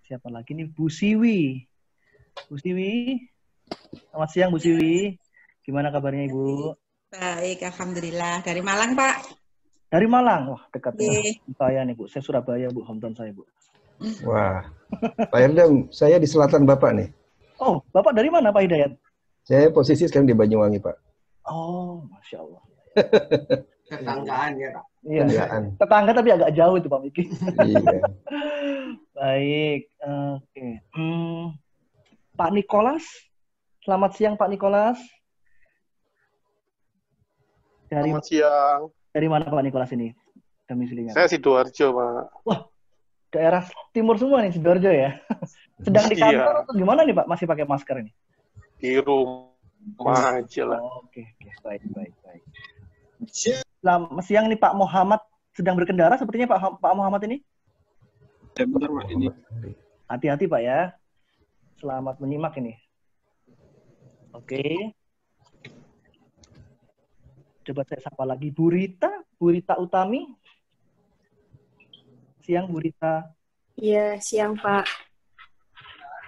Siapa lagi nih? Bu Siwi. Bu Siwi. Selamat siang Bu Siwi. Gimana kabarnya Ibu? Baik, alhamdulillah. Dari Malang, Pak. Dari Malang. Wah, dekat dengan Oke. saya nih Bu. Saya Surabaya Bu, hometown saya Bu. Wah, Pak Irdam, saya di selatan Bapak nih. Oh, Bapak dari mana Pak Hidayat? Saya posisi sekarang di Banyuwangi, Pak. Oh, Masya Allah. Tetanggaan ya, Pak. Iya, Tetanggaan. tetangga tapi agak jauh itu Pak Miki. Iya. Baik, oke. Pak Nikolas, selamat siang Pak Nikolas. Selamat siang. Dari mana Pak Nikolas ini? Domisilinya? Saya Sidoarjo, Pak. Wah, daerah timur semua nih, Sidoarjo ya. Sedang di kantor atau gimana nih Pak? Masih pakai masker ini? Di rumah aja lah. Oke, baik. Selamat siang nih Pak Muhammad, sedang berkendara sepertinya Pak Muhammad ini. Bentar, Pak, ini. Hati-hati Pak ya. Selamat menyimak ini. Oke. Coba saya sapa lagi Bu Rita Utami. Siang Bu Rita. Iya, siang Pak.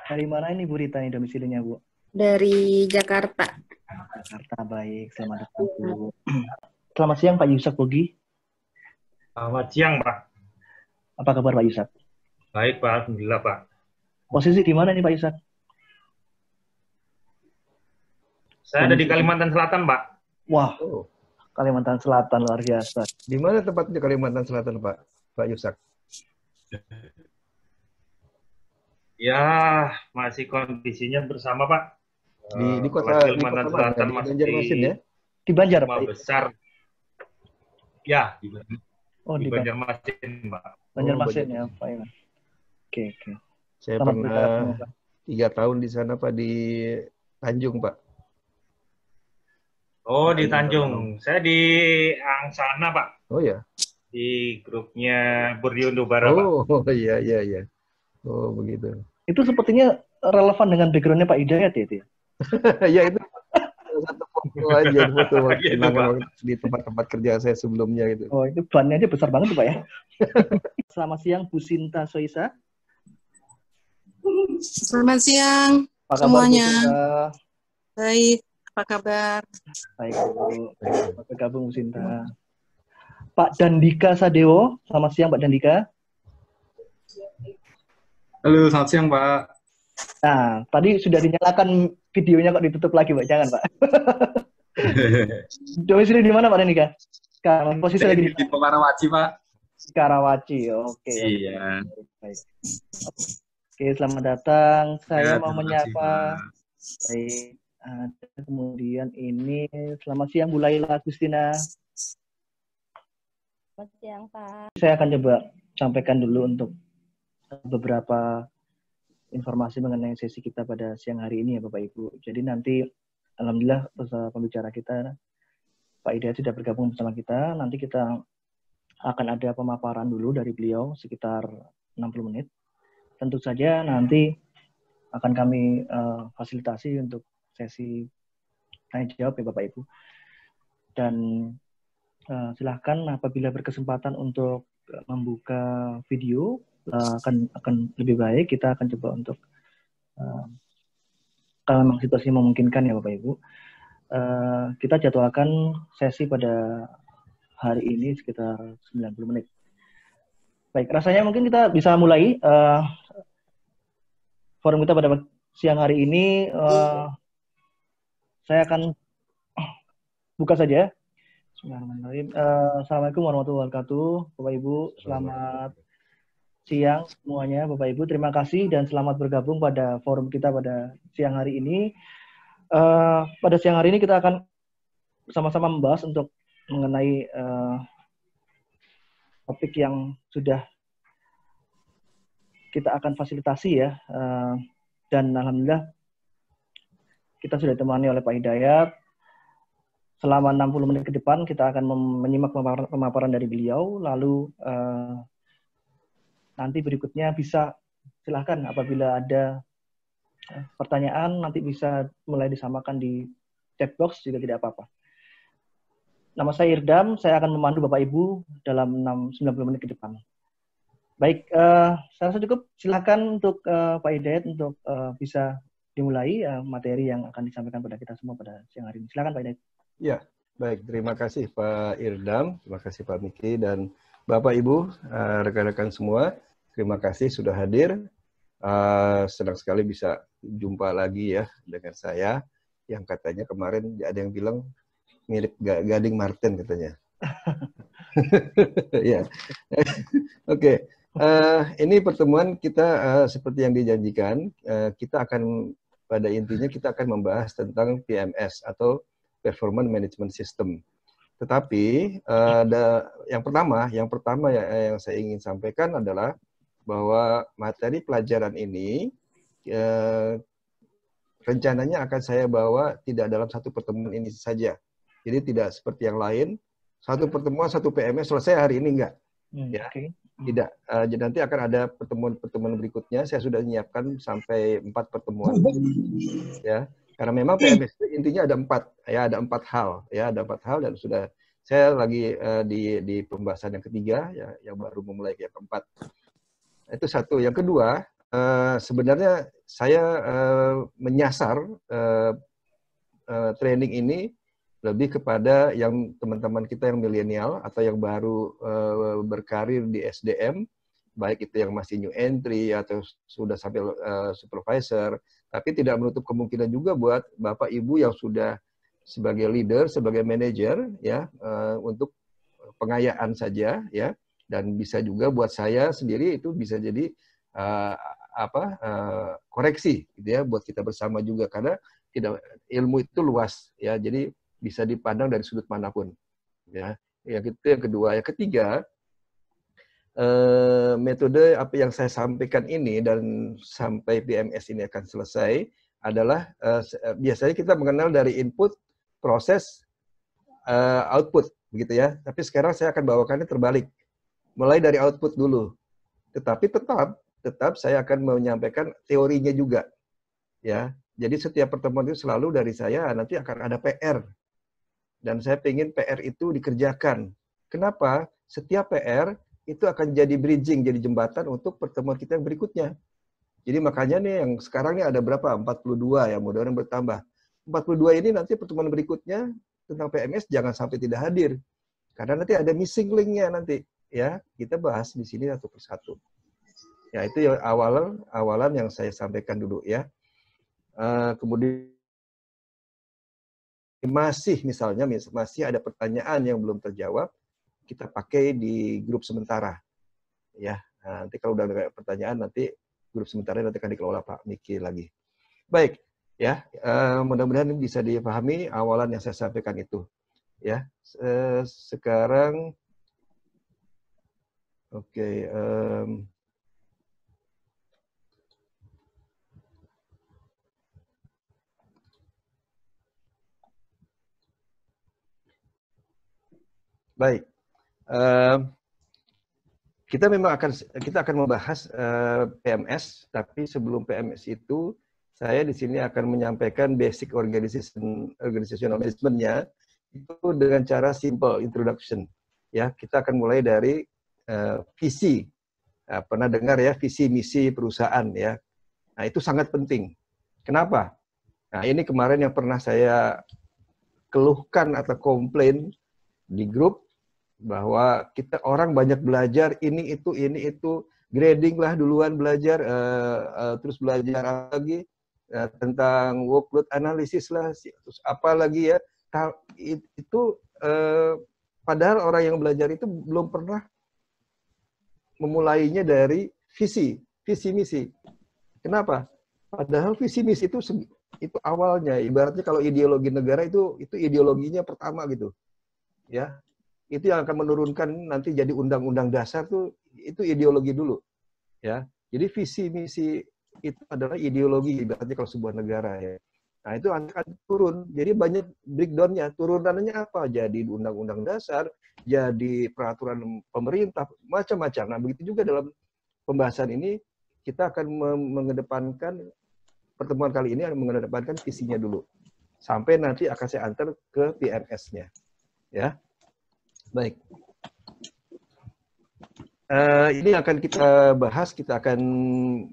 Dari mana ini Bu Rita nih domisilinya Bu? Dari Jakarta. Jakarta, baik. Selamat datang Bu. Selamat siang Pak Yusak Bogi. Selamat siang Pak. Apa kabar Pak Yusak? Baik Pak, alhamdulillah Pak. Posisi di mana nih Pak Yusak? Saya ada di Kalimantan Selatan Pak. Wah, Kalimantan Selatan luar biasa. Di mana tepatnya Kalimantan Selatan, Pak Yusak? Ya, masih kondisinya bersama Pak. Di kota Kalimantan Selatan di masih Banjarmasin ya? Di Banjar Pak. Pak? Besar. Ya, di Banjarmasin Banjarmasin Pak. Banjarmasin ya Pak ya. Oke. Saya Selamat pernah bergabung, Pak. 3 tahun di sana Pak, di Tanjung Pak. Oh, di Tanjung. Saya di Angsana Pak. Oh ya. Di grupnya Berdiondo Bara Pak. Oh iya. Oh begitu. Itu sepertinya relevan dengan background-nya Pak Hidayat ya itu ya? Ya itu satu foto aja, foto Gitu, kenangan di tempat-tempat kerja saya sebelumnya gitu. Oh, itu bannya aja besar banget tuh Pak ya. Selamat siang Bu Sinta Soisa. Selamat siang Apa kabar, semuanya. Bu Sinta? Baik, apa kabar? Baik Bu. Selamat bergabung Bu Sinta. Pak Dandika Sadewo. Selamat siang Pak Dandika. Halo, selamat siang, Pak. Nah, tadi sudah dinyalakan videonya kok ditutup lagi Pak? Jangan Pak. Domisili di mana Pak Dandika? Sekarang posisi lagi di Di Karawaci, Pak. Karawaci. Oke. Iya. Baik. Oke, selamat datang. Saya Ya, mau terima kasih, menyapa. Pak. Baik. Kemudian ini selamat siang Bu Laila Agustina. Selamat siang, Pak. Saya akan coba sampaikan dulu untuk beberapa informasi mengenai sesi kita pada siang hari ini ya Bapak Ibu. Jadi nanti alhamdulillah pembicara kita Pak Hidayat sudah bergabung bersama kita. Nanti kita akan ada pemaparan dulu dari beliau sekitar 60 menit. Tentu saja nanti akan kami fasilitasi untuk sesi tanya jawab ya Bapak Ibu. Dan silahkan apabila berkesempatan untuk membuka video akan lebih baik. Kita akan coba untuk kalau memang situasi memungkinkan ya Bapak Ibu, kita jadwalkan sesi pada hari ini sekitar 90 menit. Baik, rasanya mungkin kita bisa mulai forum kita pada siang hari ini. Saya akan buka saja. Bismillahirrahmanirrahim. Assalamualaikum warahmatullahi wabarakatuh. Bapak Ibu, selamat siang semuanya. Bapak Ibu, terima kasih dan selamat bergabung pada forum kita pada siang hari ini. Pada siang hari ini kita akan sama-sama membahas untuk mengenai topik yang sudah kita akan fasilitasi ya. Dan alhamdulillah kita sudah ditemani oleh Pak Hidayat. Selama 60 menit ke depan kita akan menyimak pemaparan dari beliau, lalu nanti berikutnya bisa silahkan apabila ada pertanyaan nanti bisa mulai disamakan di chat box juga tidak apa-apa. Nama saya Irdam, saya akan memandu Bapak Ibu dalam 90 menit ke depan. Baik, saya rasa cukup. Silakan untuk Pak Hidayat untuk bisa dimulai materi yang akan disampaikan pada kita semua pada siang hari ini. Silakan Pak Hidayat. Ya, baik. Terima kasih Pak Irdam, terima kasih Pak Miki, dan Bapak Ibu, rekan-rekan semua. Terima kasih sudah hadir. Senang sekali bisa jumpa lagi ya dengan saya, yang katanya kemarin ada yang bilang mirip Gading Marten katanya. Ya, oke. Ini pertemuan kita seperti yang dijanjikan, kita akan pada intinya kita akan membahas tentang PMS atau Performance Management System. Tetapi yang pertama yang saya ingin sampaikan adalah bahwa materi pelajaran ini rencananya akan saya bawa tidak dalam satu pertemuan ini saja. Jadi tidak seperti yang lain, satu pertemuan, satu PMS selesai hari ini enggak. Ya, okay. Tidak. Jadi nanti akan ada pertemuan-pertemuan berikutnya. Saya sudah menyiapkan sampai 4 pertemuan. Ya, karena memang PMS itu intinya ada 4. Ya, ada 4 hal. Ya, ada 4 hal dan sudah saya lagi di pembahasan yang ketiga, ya, yang baru memulai yang keempat. Itu satu. Yang kedua, sebenarnya saya menyasar training ini lebih kepada yang teman-teman kita yang milenial atau yang baru berkarir di SDM, baik itu yang masih new entry atau sudah sampai supervisor, tapi tidak menutup kemungkinan juga buat Bapak Ibu yang sudah sebagai leader, sebagai manager, ya, untuk pengayaan saja, ya, dan bisa juga buat saya sendiri itu bisa jadi koreksi, gitu ya, buat kita bersama juga, karena tidak, ilmu itu luas, ya, jadi bisa dipandang dari sudut manapun, ya. Yang itu yang kedua. Yang ketiga, metode apa yang saya sampaikan ini dan sampai PMS ini akan selesai adalah biasanya kita mengenal dari input, proses, output, begitu ya. Tapi sekarang saya akan bawakannya terbalik, mulai dari output dulu. Tetapi tetap saya akan menyampaikan teorinya juga, ya. Jadi setiap pertemuan itu selalu dari saya nanti akan ada PR. Dan saya ingin PR itu dikerjakan. Kenapa? Setiap PR itu akan jadi bridging, jadi jembatan untuk pertemuan kita yang berikutnya. Jadi makanya nih yang sekarang nih ada berapa? 42 ya, mudah-mudahan bertambah. 42 ini nanti pertemuan berikutnya tentang PMS jangan sampai tidak hadir. Karena nanti ada missing link-nya nanti. Ya, kita bahas di sini satu persatu. Ya, itu yang awalan yang saya sampaikan dulu ya. Kemudian misalnya masih ada pertanyaan yang belum terjawab, kita pakai di grup sementara, ya. Nah, nanti kalau udah ada pertanyaan nanti grup sementara nanti akan dikelola Pak Miki lagi. Baik, ya. Mudah-mudahan bisa dipahami awalan yang saya sampaikan itu, ya. Sekarang, oke. Baik, kita akan membahas PMS, tapi sebelum PMS itu saya di sini akan menyampaikan basic organizational management-nya itu dengan cara simple introduction. Ya, kita akan mulai dari visi. Pernah dengar ya visi misi perusahaan ya. Nah itu sangat penting. Kenapa? Nah ini kemarin yang pernah saya keluhkan atau komplain di grup, bahwa kita orang banyak belajar ini itu grading lah duluan belajar, terus belajar lagi tentang workload analysis lah, terus apa lagi ya, itu padahal orang yang belajar itu belum pernah memulainya dari visi misi. Kenapa? Padahal visi misi itu awalnya, ibaratnya kalau ideologi negara itu ideologinya pertama gitu, ya. Itu yang akan menurunkan nanti jadi undang-undang dasar tuh, itu ideologi dulu, ya. Jadi visi misi itu adalah ideologi ibaratnya kalau sebuah negara ya. Nah itu akan turun. Jadi banyak breakdown-nya. Turunannya apa? Jadi undang-undang dasar, jadi peraturan pemerintah, macam-macam. Nah begitu juga dalam pembahasan ini kita akan mengedepankan, pertemuan kali ini mengedepankan visinya dulu. Sampai nanti akan saya antar ke PMS-nya, ya. Baik. Ini akan kita akan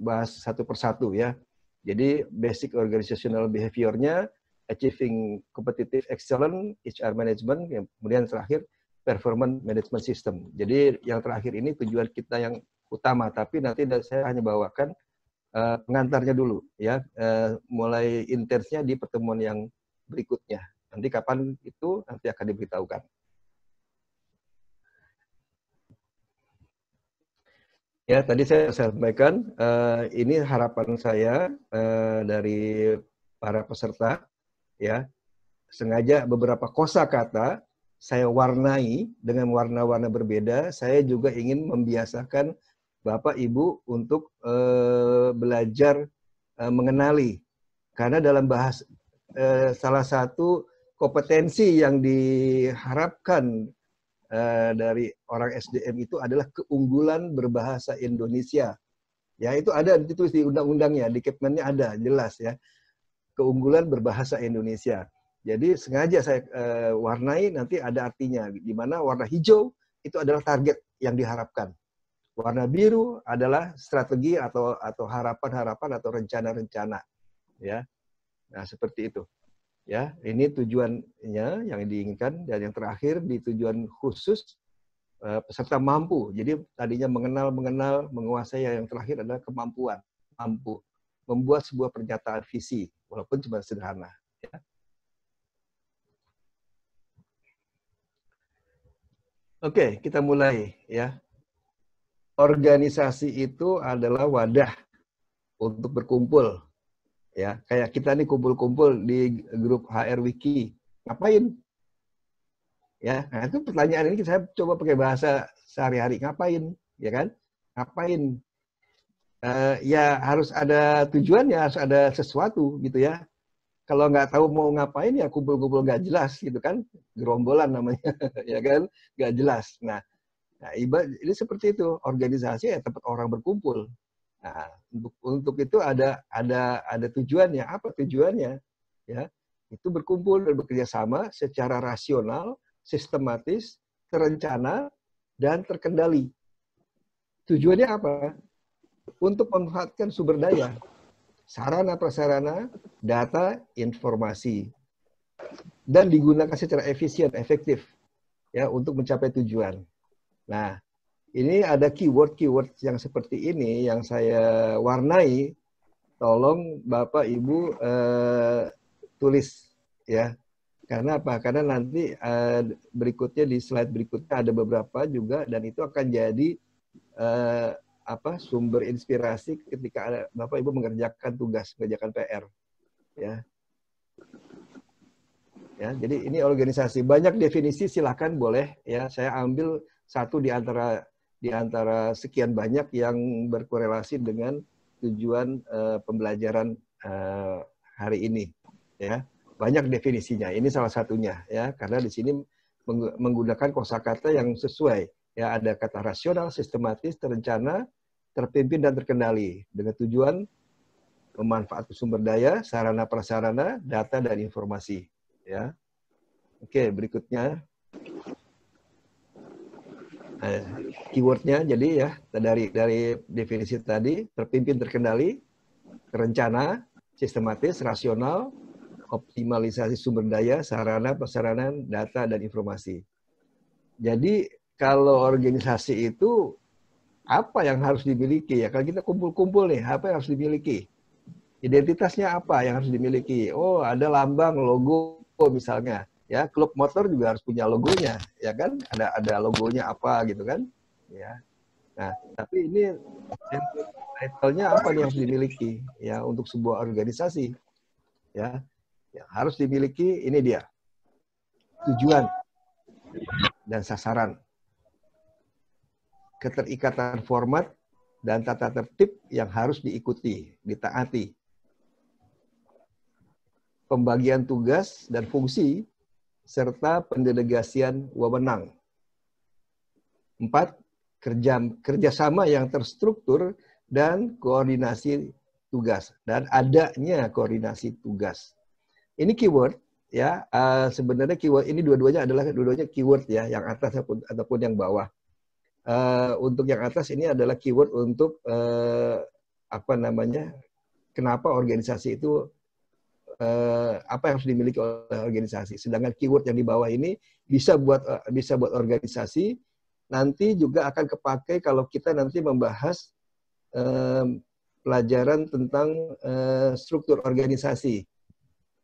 bahas satu persatu ya. Jadi basic organizational behavior-nya, achieving competitive excellence, HR management, kemudian terakhir performance management system. Jadi yang terakhir ini tujuan kita yang utama, tapi nanti saya hanya bawakan pengantarnya dulu ya, mulai intensnya di pertemuan yang berikutnya. Nanti kapan itu nanti akan diberitahukan. Ya, tadi saya sampaikan, ini harapan saya dari para peserta, ya, sengaja beberapa kosakata saya warnai dengan warna-warna berbeda. Saya juga ingin membiasakan Bapak Ibu untuk belajar mengenali, karena dalam salah satu kompetensi yang diharapkan dari orang SDM itu adalah keunggulan berbahasa Indonesia. Ya, itu ada ditulis di undang-undangnya, di Kepmennya ada jelas ya. Keunggulan berbahasa Indonesia. Jadi sengaja saya warnai, nanti ada artinya. Di mana warna hijau itu adalah target yang diharapkan. Warna biru adalah strategi atau harapan-harapan atau rencana-rencana. Ya. Nah, seperti itu. Ya, ini tujuannya yang diinginkan, dan yang terakhir di tujuan khusus peserta mampu. Jadi tadinya mengenal, menguasai, yang terakhir adalah kemampuan, mampu membuat sebuah pernyataan visi walaupun cuma sederhana. Ya. Oke, kita mulai ya. Organisasi itu adalah wadah untuk berkumpul. Ya, kayak kita nih kumpul-kumpul di grup HR Wiki, ngapain? Ya, nah itu pertanyaan ini saya coba pakai bahasa sehari-hari, ngapain? Ya kan? Ngapain? Ya harus ada tujuannya, harus ada sesuatu gitu ya. Kalau nggak tahu mau ngapain ya kumpul-kumpul nggak jelas gitu kan, gerombolan namanya, ya kan? Nggak jelas. Nah ini seperti itu, organisasi ya tempat orang berkumpul. Nah, untuk itu ada tujuannya. Apa tujuannya? Ya, itu berkumpul dan bekerja sama secara rasional, sistematis, terencana, dan terkendali. Tujuannya apa? Untuk memanfaatkan sumber daya, sarana prasarana, data, informasi, dan digunakan secara efisien, efektif, ya, untuk mencapai tujuan. Nah, ini ada keyword yang seperti ini yang saya warnai. Tolong Bapak Ibu tulis ya. Karena apa? Karena nanti berikutnya di slide berikutnya ada beberapa juga, dan itu akan jadi sumber inspirasi ketika Bapak Ibu mengerjakan tugas, mengerjakan PR. Ya. Ya, jadi ini organisasi. Banyak definisi, silahkan boleh ya. Saya ambil satu di antara sekian banyak yang berkorelasi dengan tujuan pembelajaran hari ini. Ya, banyak definisinya. Ini salah satunya ya, karena di sini menggunakan kosakata yang sesuai. Ya, ada kata rasional, sistematis, terencana, terpimpin dan terkendali dengan tujuan memanfaatkan sumber daya, sarana prasarana, data dan informasi. Ya, oke, berikutnya. Keywordnya jadi ya dari definisi tadi, terpimpin, terkendali, terencana, sistematis, rasional, optimalisasi sumber daya, sarana, prasarana, data dan informasi. Jadi kalau organisasi itu apa yang harus dimiliki ya? Kalau kita kumpul-kumpul nih, apa yang harus dimiliki? Identitasnya apa yang harus dimiliki? Oh, ada lambang, logo misalnya. Ya, klub motor juga harus punya logonya, ya kan? Ada logonya apa gitu kan? Ya. Nah, tapi ini title-nya apa nih yang harus dimiliki ya untuk sebuah organisasi? Ya, yang harus dimiliki ini dia. Tujuan dan sasaran. Keterikatan format dan tata tertib yang harus diikuti, ditaati. Pembagian tugas dan fungsi serta pendelegasian wewenang. 4. Kerjasama yang terstruktur dan koordinasi tugas. Dan adanya koordinasi tugas. Ini keyword, ya. Sebenarnya keyword ini dua-duanya adalah keyword ya, yang atas ataupun yang bawah. untuk yang atas ini adalah keyword untuk apa namanya, kenapa organisasi itu apa yang harus dimiliki oleh organisasi. Sedangkan keyword yang di bawah ini bisa buat organisasi, nanti juga akan kepakai kalau kita nanti membahas pelajaran tentang struktur organisasi.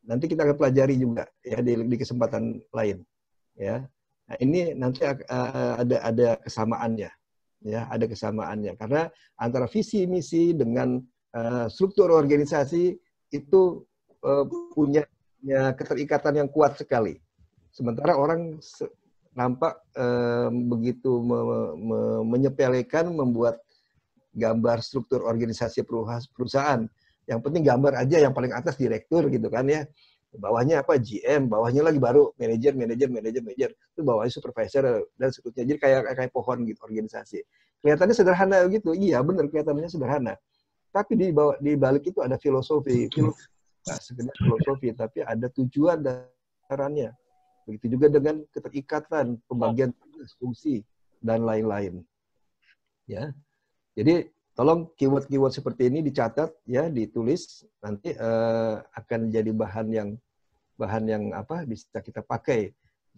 Nanti kita akan pelajari juga ya di kesempatan lain. Ya, nah, ini nanti ada kesamaannya, ya ada kesamaannya karena antara visi misi dengan struktur organisasi itu punya keterikatan yang kuat sekali. Sementara orang nampak begitu menyepelekan membuat gambar struktur organisasi perusahaan. Yang penting gambar aja, yang paling atas direktur gitu kan ya. Bawahnya apa? GM, bawahnya lagi baru manajer. Itu bawahnya supervisor dan seterusnya. Jadi kayak pohon gitu organisasi. Kelihatannya sederhana gitu. Iya, benar kelihatannya sederhana. Tapi di balik itu ada filosofi. Nah, sekedar filosofi, tapi ada tujuan dan caranya. Begitu juga dengan keterikatan, pembagian tugas, fungsi dan lain-lain. Ya. Jadi tolong keyword-keyword seperti ini dicatat ya, ditulis, nanti akan jadi bahan yang apa bisa kita pakai.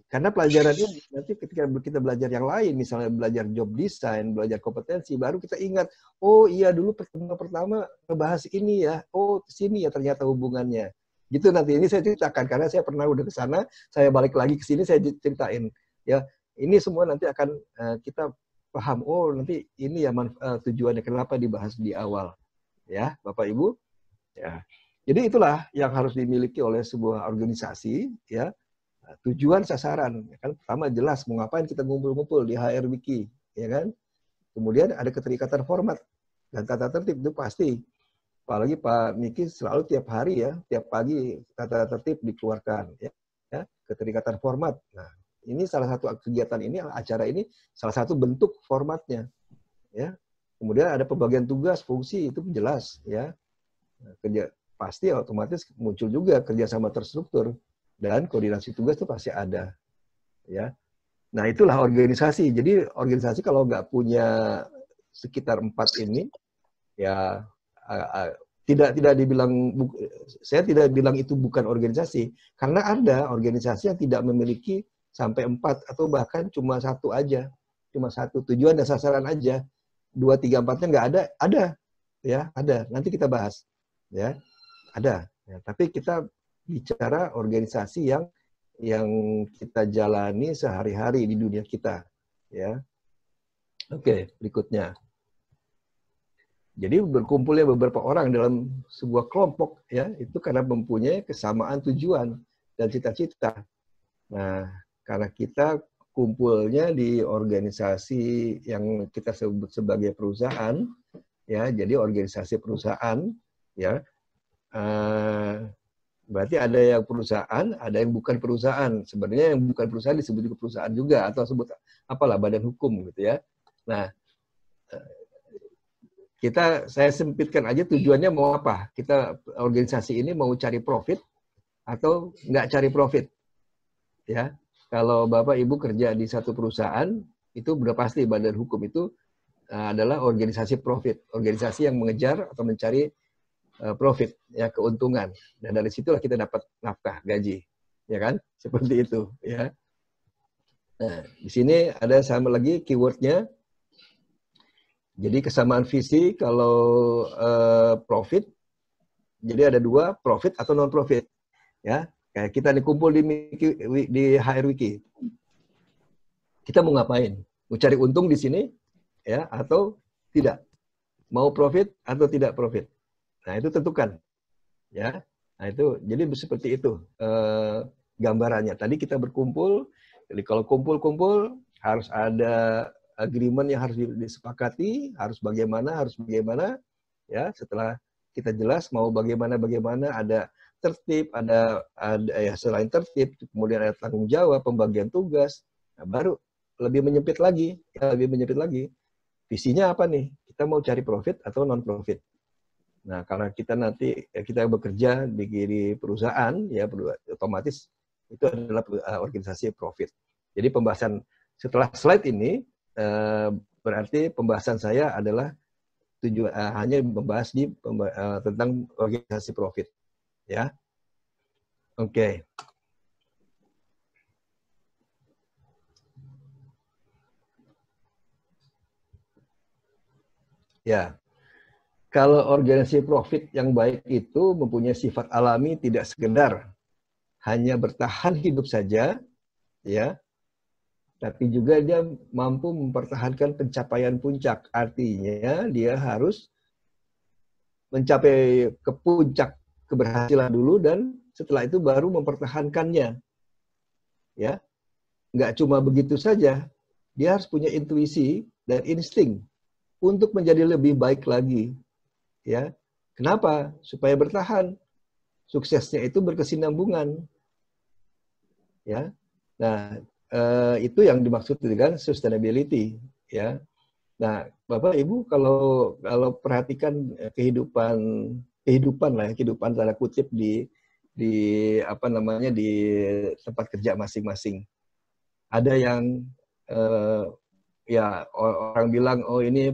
Karena pelajaran ini nanti ketika kita belajar yang lain, misalnya belajar job design, belajar kompetensi, baru kita ingat, oh iya dulu pertama ngebahas ini ya, oh sini ya ternyata hubungannya. Gitu nanti ini saya ceritakan karena saya pernah udah ke sana, saya balik lagi ke sini saya ceritain. Ya, ini semua nanti akan kita paham, oh nanti ini ya tujuannya kenapa dibahas di awal. Ya, Bapak Ibu. Ya. Jadi itulah yang harus dimiliki oleh sebuah organisasi, ya. Tujuan sasaran, ya kan? Pertama jelas mau ngapain kita ngumpul-ngumpul di HR Wiki, ya kan? Kemudian ada keterikatan format dan tata tertib itu pasti. Apalagi Pak Niki selalu tiap hari ya, tiap pagi tata tertib dikeluarkan, ya. Keterikatan format. Nah, ini salah satu kegiatan ini, acara ini salah satu bentuk formatnya, ya. Kemudian ada pembagian tugas, fungsi itu jelas, ya. Kerja pasti otomatis muncul juga kerjasama terstruktur dan koordinasi tugas itu pasti ada, ya. Nah itulah organisasi. Jadi organisasi kalau nggak punya sekitar 4 ini, ya tidak dibilang, saya tidak bilang itu bukan organisasi, karena ada organisasi yang tidak memiliki sampai 4 atau bahkan cuma 1 aja, cuma 1 tujuan dan sasaran aja, 2, 3, 4-nya nggak ada, ya ada. Nanti kita bahas, ya ada. Ya, tapi kita bicara organisasi yang kita jalani sehari-hari di dunia kita, ya. Oke, berikutnya. Jadi berkumpulnya beberapa orang dalam sebuah kelompok, ya, itu karena mempunyai kesamaan tujuan dan cita-cita. Nah, karena kita kumpulnya di organisasi yang kita sebut sebagai perusahaan, ya, jadi organisasi perusahaan, ya. Berarti ada yang perusahaan, ada yang bukan perusahaan. Sebenarnya yang bukan perusahaan disebut juga perusahaan juga, atau sebut apalah badan hukum gitu ya. Nah, saya sempitkan aja tujuannya mau apa. Kita organisasi ini mau cari profit atau nggak cari profit. Ya, kalau Bapak Ibu kerja di satu perusahaan, itu sudah pasti badan hukum itu adalah organisasi profit, organisasi yang mengejar atau mencari profit, ya, keuntungan, dan dari situlah kita dapat nafkah gaji, ya kan, seperti itu, ya. Nah, di sini ada sama lagi keywordnya. Jadi kesamaan visi kalau profit, jadi ada 2, profit atau non profit, ya. Kayak kita dikumpul di HR Wiki, kita mau ngapain? Mau cari untung di sini, ya, atau tidak? Mau profit atau tidak profit? Nah, itu tentukan, ya. Nah, itu jadi seperti itu gambarannya. Tadi kita berkumpul, jadi kalau kumpul-kumpul harus ada agreement yang harus disepakati, harus bagaimana, ya. Setelah kita jelas mau bagaimana, ada tertib, ada ya selain tertib, kemudian ada tanggung jawab, pembagian tugas. Nah, baru lebih menyempit lagi, ya, lebih menyempit lagi. Visinya apa nih? Kita mau cari profit atau non profit? Nah, karena kita nanti kita bekerja di perusahaan, ya otomatis itu adalah organisasi profit. Jadi pembahasan setelah slide ini berarti pembahasan saya adalah hanya membahas tentang organisasi profit, ya. Oke. Ya, kalau organisasi profit yang baik itu mempunyai sifat alami, tidak sekedar hanya bertahan hidup saja, ya, tapi juga dia mampu mempertahankan pencapaian puncak. Artinya dia harus mencapai ke puncak keberhasilan dulu dan setelah itu baru mempertahankannya, ya. Nggak cuma begitu saja, dia harus punya intuisi dan insting untuk menjadi lebih baik lagi, ya. Kenapa? Supaya bertahan. Suksesnya itu berkesinambungan, ya. Nah, itu yang dimaksud dengan sustainability, ya. Nah, Bapak Ibu kalau perhatikan kehidupan lah, kehidupan tanda kutip di apa namanya di tempat kerja masing-masing. Ada yang ya orang bilang oh ini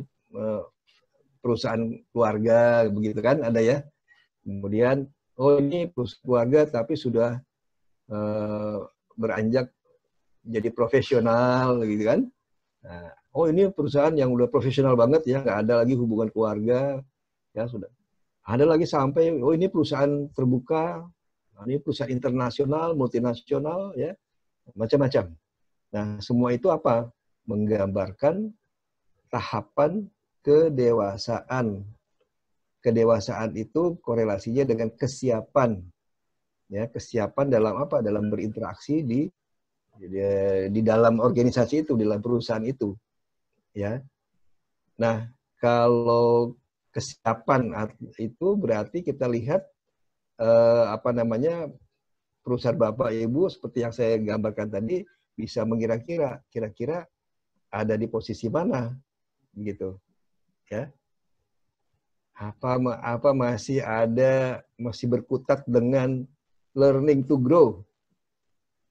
perusahaan keluarga begitu kan, ada ya. Kemudian oh ini perusahaan keluarga tapi sudah beranjak jadi profesional gitu kan. Nah, oh ini perusahaan yang udah profesional banget ya, nggak ada lagi hubungan keluarga, ya sudah. Ada lagi sampai oh ini perusahaan terbuka, ini perusahaan internasional, multinasional, ya macam-macam. Nah semua itu apa? Menggambarkan tahapan kedewasaan. Kedewasaan itu korelasinya dengan kesiapan, ya kesiapan dalam apa? Dalam berinteraksi di dalam organisasi itu, di dalam perusahaan itu, ya. Nah, kalau kesiapan itu berarti kita lihat apa namanya perusahaan Bapak Ibu seperti yang saya gambarkan tadi bisa mengira-kira kira-kira ada di posisi mana, gitu, ya. Apa masih berkutat dengan learning to grow.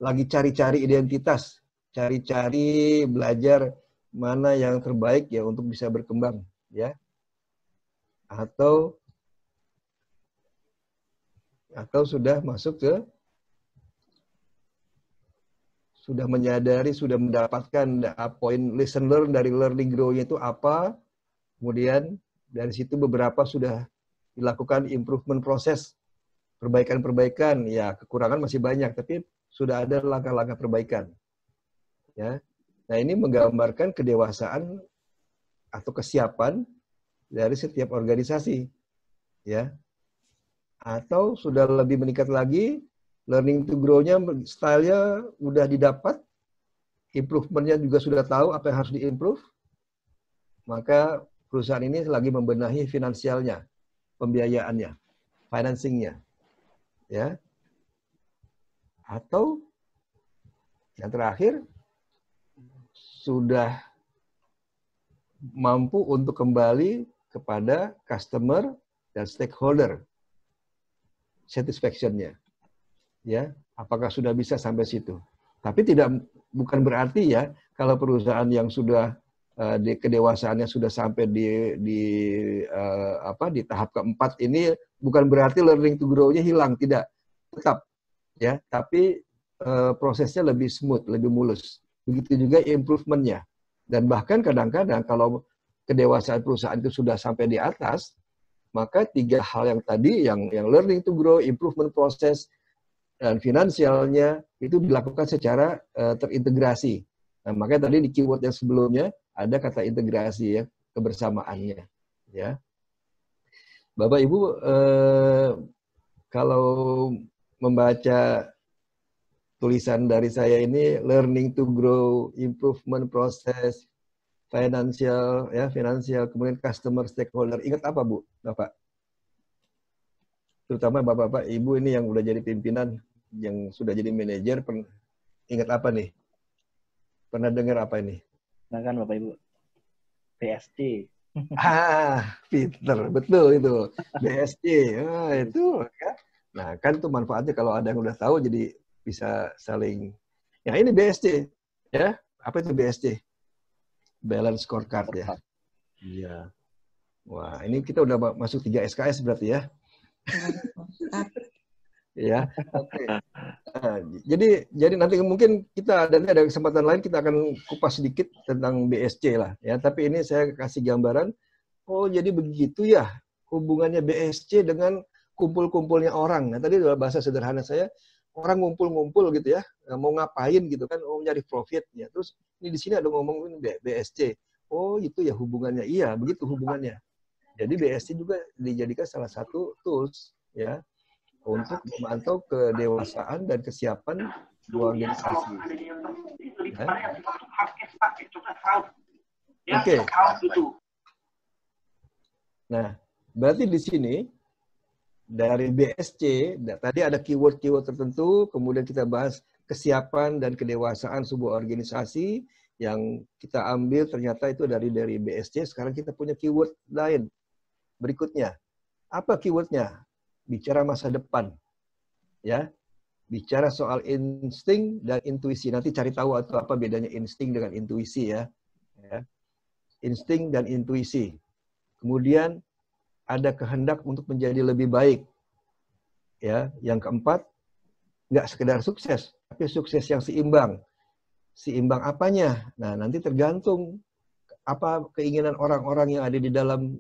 Lagi cari-cari identitas, cari-cari belajar mana yang terbaik ya untuk bisa berkembang, ya. Atau sudah masuk ke sudah menyadari, sudah mendapatkan poin lesson learn dari learning grow-nya itu apa, kemudian dari situ beberapa sudah dilakukan improvement proses, perbaikan-perbaikan, ya kekurangan masih banyak, tapi sudah ada langkah-langkah perbaikan, ya. Nah ini menggambarkan kedewasaan atau kesiapan dari setiap organisasi, ya. Atau sudah lebih meningkat lagi, learning to grow-nya, style-nya udah didapat, improvement-nya juga sudah tahu apa yang harus diimprove, maka perusahaan ini lagi membenahi finansialnya, pembiayaannya, financing-nya, ya. Atau yang terakhir sudah mampu untuk kembali kepada customer dan stakeholder satisfaction-nya, ya. Apakah sudah bisa sampai situ? Tapi bukan berarti ya kalau perusahaan yang sudah di kedewasaannya sudah sampai di tahap keempat ini bukan berarti learning to grow-nya hilang, tidak, tetap, ya, tapi prosesnya lebih smooth, lebih mulus. Begitu juga improvement-nya. Dan bahkan kadang-kadang kalau kedewasaan perusahaan itu sudah sampai di atas, maka 3 hal yang tadi, yang learning to grow, improvement proses, dan finansialnya itu dilakukan secara terintegrasi. Nah, makanya tadi di keyword yang sebelumnya ada kata integrasi, ya, kebersamaannya, ya. Bapak Ibu kalau membaca tulisan dari saya ini learning to grow, improvement process, financial, ya, financial, kemudian customer stakeholder. Ingat apa, Bu, Bapak? Terutama Bapak-bapak, Ibu ini yang udah jadi pimpinan, yang sudah jadi manajer, ingat apa nih? Pernah dengar apa ini? Nah kan Bapak Ibu, BSC. Peter, betul itu. BSC, itu ya. Nah, kan itu manfaatnya kalau ada yang udah tahu jadi bisa saling. Ya ini BSC, ya. Apa itu BSC? balance scorecard ya. Iya. Wah, ini kita udah masuk 3 SKS berarti ya. Ya. Oke. Nah, jadi nanti mungkin kita ada kesempatan lain kita akan kupas sedikit tentang BSC lah ya. Tapi ini saya kasih gambaran. Oh, jadi begitu ya hubungannya BSC dengan kumpul-kumpulnya orang. Nah, tadi adalah bahasa sederhana saya, orang ngumpul-ngumpul gitu ya, mau ngapain gitu kan, mau mencari profit ya. Terus ini di sini ada ngomongin BSC. Oh, itu ya hubungannya. Iya, begitu hubungannya. Jadi BSC juga dijadikan salah satu tools ya untuk memantau kedewasaan dan kesiapan dua organisasi. Ya. Oke. Nah, berarti di sini dari BSC tadi ada keyword-keyword tertentu, kemudian kita bahas kesiapan dan kedewasaan sebuah organisasi yang kita ambil ternyata itu dari BSC. Sekarang kita punya keyword lain berikutnya. Apa keywordnya? Bicara masa depan, ya, bicara soal insting dan intuisi. Nanti cari tahu atau apa bedanya insting dengan intuisi ya. Insting dan intuisi. Kemudian ada kehendak untuk menjadi lebih baik. Ya, yang keempat, nggak sekedar sukses, tapi sukses yang seimbang. Seimbang apanya? Nah, nanti tergantung apa keinginan orang-orang yang ada di dalam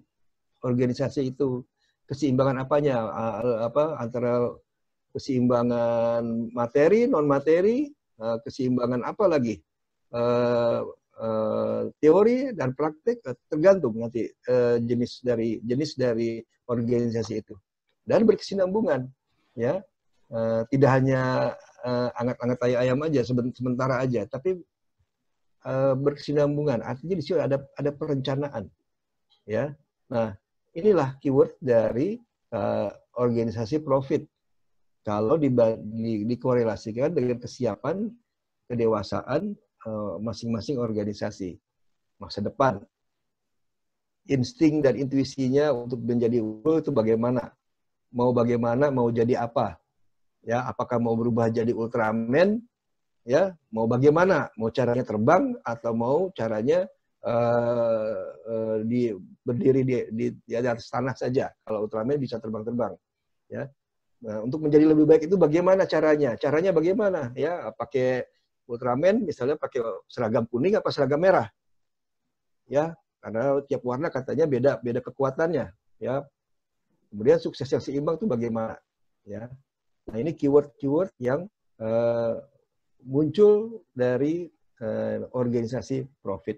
organisasi itu. Keseimbangan apanya? Antara keseimbangan materi, non-materi, keseimbangan apa lagi? Teori dan praktik, tergantung nanti jenis dari organisasi itu. Dan berkesinambungan, ya. Tidak hanya angat-angat tai ayam aja, sementara aja, tapi berkesinambungan. Artinya di sini ada perencanaan, ya. Nah, inilah keyword dari organisasi profit. Kalau dikorelasikan dengan kesiapan, kedewasaan masing-masing organisasi. Masa depan. Insting dan intuisinya untuk menjadi unggul itu bagaimana? Mau bagaimana, mau jadi apa? Ya, apakah mau berubah jadi Ultraman? Ya, mau bagaimana? Mau caranya terbang atau mau caranya berdiri di atas tanah saja. Kalau Ultraman bisa terbang-terbang, ya. Nah, untuk menjadi lebih baik itu bagaimana caranya? Caranya bagaimana? Ya, pakai Ultraman misalnya pakai seragam kuning apa seragam merah? Ya, karena tiap warna katanya beda kekuatannya, ya. Kemudian sukses yang seimbang itu bagaimana? Ya. Nah, ini keyword-keyword yang muncul dari organisasi profit.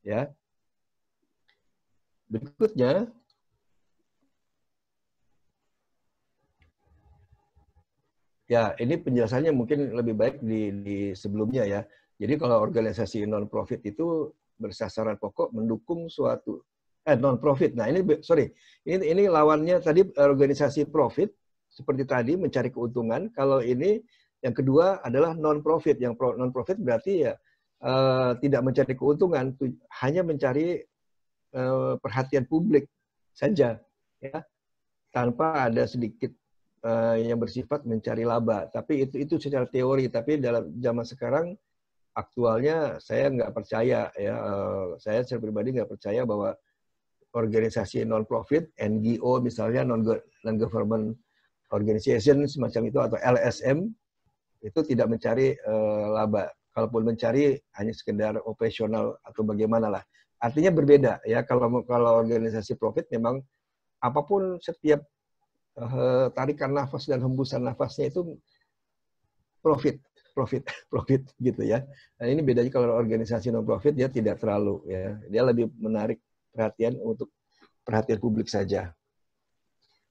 Ya. Berikutnya, ya ini penjelasannya mungkin lebih baik di sebelumnya ya. Jadi kalau organisasi non-profit itu bersasaran pokok mendukung suatu non-profit. Nah ini lawannya tadi organisasi profit seperti tadi mencari keuntungan. Kalau ini yang kedua adalah non-profit. Yang non-profit berarti ya tidak mencari keuntungan, hanya mencari perhatian publik saja, ya, tanpa ada sedikit yang bersifat mencari laba. Tapi itu secara teori. Tapi dalam zaman sekarang aktualnya saya nggak percaya ya. Saya secara pribadi nggak percaya bahwa organisasi non-profit, NGO misalnya non-government organization semacam itu atau LSM itu tidak mencari laba. Kalaupun mencari hanya sekedar operasional atau bagaimana lah. Artinya berbeda ya. Kalau organisasi profit memang apapun setiap tarikan nafas dan hembusan nafasnya itu profit gitu ya. Nah, ini bedanya kalau organisasi non profit dia tidak terlalu ya. Dia lebih menarik perhatian publik saja.